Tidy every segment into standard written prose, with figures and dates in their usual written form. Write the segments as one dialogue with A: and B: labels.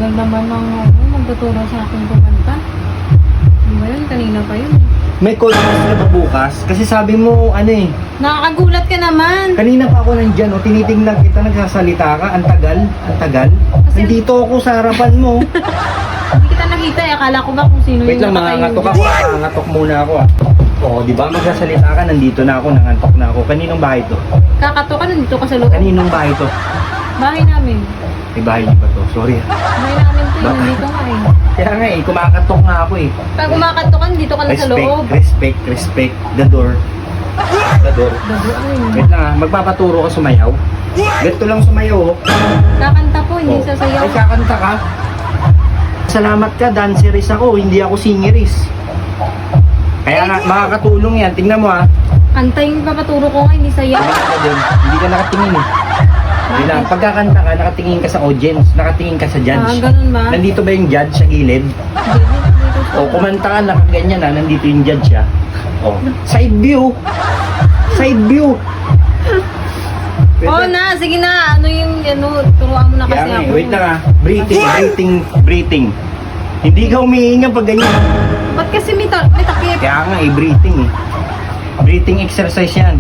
A: Tagal naman ng magtuturo sa akin kumanta. Di ba yun? Kanina pa yun.
B: May call ka ba bukas? Kasi sabi mo, ano eh,
A: Nakakagulat ka naman.
B: kanina pa ako nandyan, o tinitingnan kita, nagsasalita ka, ang tagal, ang tagal.
A: Kasi-
B: Nandito ako sa harapan mo.
A: Hindi kita nakita eh. Akala ko ba kung sino
B: Wait lang,
A: nakatayo
B: mangangatok
A: dyan?
B: ako, mangangatok muna ako ah. Oo, di ba magsasalita ka, nandito na ako, nangantok na ako. Kaninong bahay to?
A: Kakato ka, nandito ka sa loob.
B: Kaninong bahay to?
A: Bahay namin.
B: May bahay niyo ba to? Sorry ah.
A: Bahay namin to,
B: Ba-
A: nandito ka eh.
B: Kaya nga eh, kumakatok nga ako eh.
A: Pag kumakato ka, nandito ka na sa loob.
B: Respect, the door. The door.
A: Dadoon.
B: Wait lang ah, magpapaturo ka sumayaw. Ganito lang sumayaw oh.
A: Kakanta po, hindi
B: Oh.
A: sasayaw.
B: Ay, kakanta ka? Salamat ka, danceris ako, hindi ako singeris. Kaya nga, makakatulong yan. Tingnan mo ah.
A: Kanta yung papaturo ko nga, hindi sayaw.
B: Tumingin ka dun. Hindi ka nakatingin eh. Hindi lang. Pagkakanta ka, nakatingin ka sa audience, nakatingin ka sa judge.
A: Ganun ba?
B: Nandito ba yung judge sa gilid?
A: Dito
B: O, kumanta ka, nakaganyan na, nandito yung judge ah. O, side view. Side view.
A: Oo na, sige na. Ano yung, turuan mo na
B: Kaya
A: kasi
B: nga eh,
A: ako.
B: wait lang ah. Breathing. Hindi ka humihinga pag ganyan.
A: Ba't kasi may takip?
B: Kaya nga eh, breathing eh. Breathing exercise yan.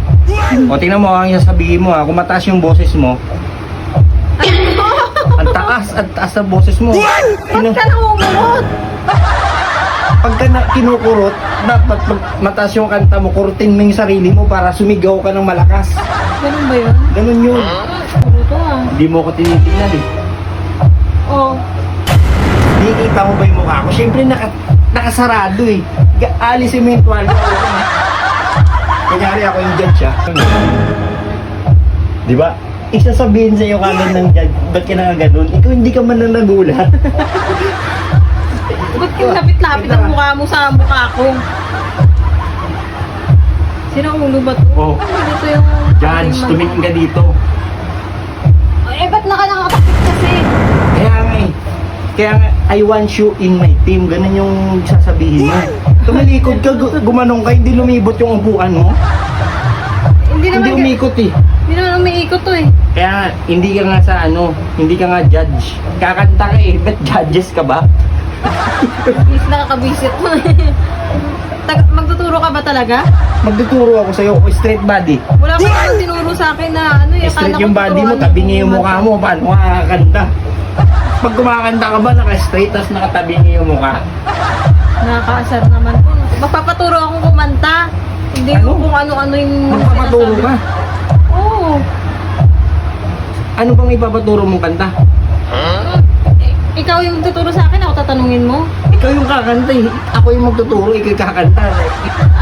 B: O tingnan mo ang sasabihin mo ha, kung mataas yung boses mo, ang taas ang boses mo.
A: Ba't ka namumulot?
B: Pagka kinukurot, dapat pag mataas yung kanta mo, kurutin mo yung sarili mo para sumigaw ka ng malakas.
A: Ganun ba yun?
B: Ganun yun.
A: Puro to ah.
B: Hindi mo ko tinitingnan eh.
A: Oo.
B: Hindi kita mo ba yung mukha ko? Siyempre nakasarado eh. Alisin mo yung tuwalya ko. Kunyari ako yung judge ah. Di ba? Isasabihin sa'yo kagad ng judge, ba't ka nakaganon? Ikaw hindi ka man na nagulat.
A: Ba't yung lapit-lapit ang mukha mo sa mukha ko? Sino ulo ba to?
B: Oh.
A: Dito yung...
B: Judge, tumingin ka dito.
A: Eh, ba't nakakatakip kasi?
B: Kaya nga eh. Kaya nga, I want you in my team. Ganun yung sasabihin mo. Tumalikod ka, gumanong ka, hindi lumibot yung upuan mo.
A: Hindi
B: Hindi
A: naman...
B: umikot eh.
A: Hindi naman umiikot to eh.
B: Kaya hindi ka nga sa hindi ka nga judge. Kakanta ka eh, ba't judges ka ba?
A: Please, nakakabisit mo eh. Magtuturo ka ba talaga?
B: Magtuturo ako sa'yo, straight body.
A: Wala ka naman tinuro sa akin na ano yung
B: Straight yung body mo, tabingi yung mukha mo, paano makakanta? Pag kumakanta ka ba, naka-straight, tas nakatabingi yung mukha?
A: Nakakaasar naman po. Magpapaturo akong kumanta. Hindi
B: Ano?
A: yung kung ano-ano yung...
B: Magpapaturo ka?
A: Oo.
B: Ano bang ipapaturo mong kanta?
A: Ikaw yung tuturo sa akin, ako tatanungin mo.
B: Ikaw yung kakanta eh. Ako yung magtuturo, ikaw yung kakanta.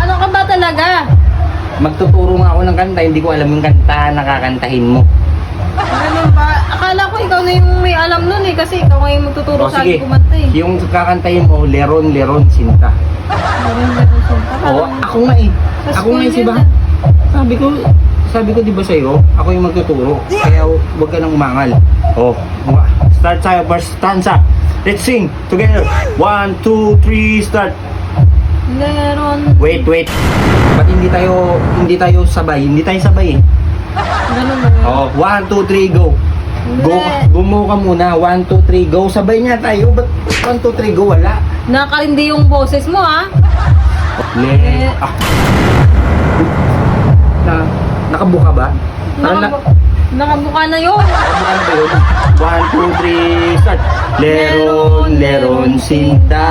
A: Ano ka ba talaga?
B: Magtuturo nga ako ng kanta, hindi ko alam yung kanta na kakantahin mo.
A: Ganun ba? Akala ko ikaw na yung may alam nun eh, kasi ikaw nga yung magtuturo
B: O
A: sa
B: sige,
A: akin kumanta eh.
B: yung kakantahin mo, Leron, Sinta. Oo, ako nga eh.
A: Sa
B: Ako nga eh,
A: school
B: diba?
A: yun,
B: Sabi ko diba sa'yo, ako yung magtuturo. Kaya huwag ka nang umangal. Oh, start tayo, first stanza. Let's sing together. 1, 2, 3, start.
A: Leron.
B: Wait. Ba't hindi tayo sabay? Hindi tayo sabay eh.
A: Ganun ba yun?
B: Oh, 1, 2, 3, go. Gumo ka muna. 1, 2, 3, go. Sabay nga tayo. Ba't 1, 2, 3, go? Wala.
A: Nakalindi yung boses mo ha.
B: Ah. Nakabuka ba?
A: Nakabuka na yun.
B: Nakabuka na ba yun? 1, 2, 3, start. Leron, Sinta,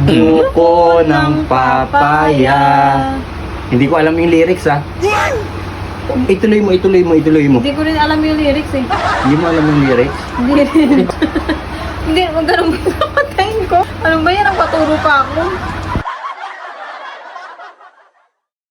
B: buko ng papaya. Hindi ko alam yung lyrics ah. Ituloy mo.
A: Hindi ko rin alam yung lyrics eh.
B: Hindi mo alam yung lyrics?
A: Hindi rin. Hindi, ganun ba yung kapatayin ko? Ano ba yan? Ang paturo pa ako.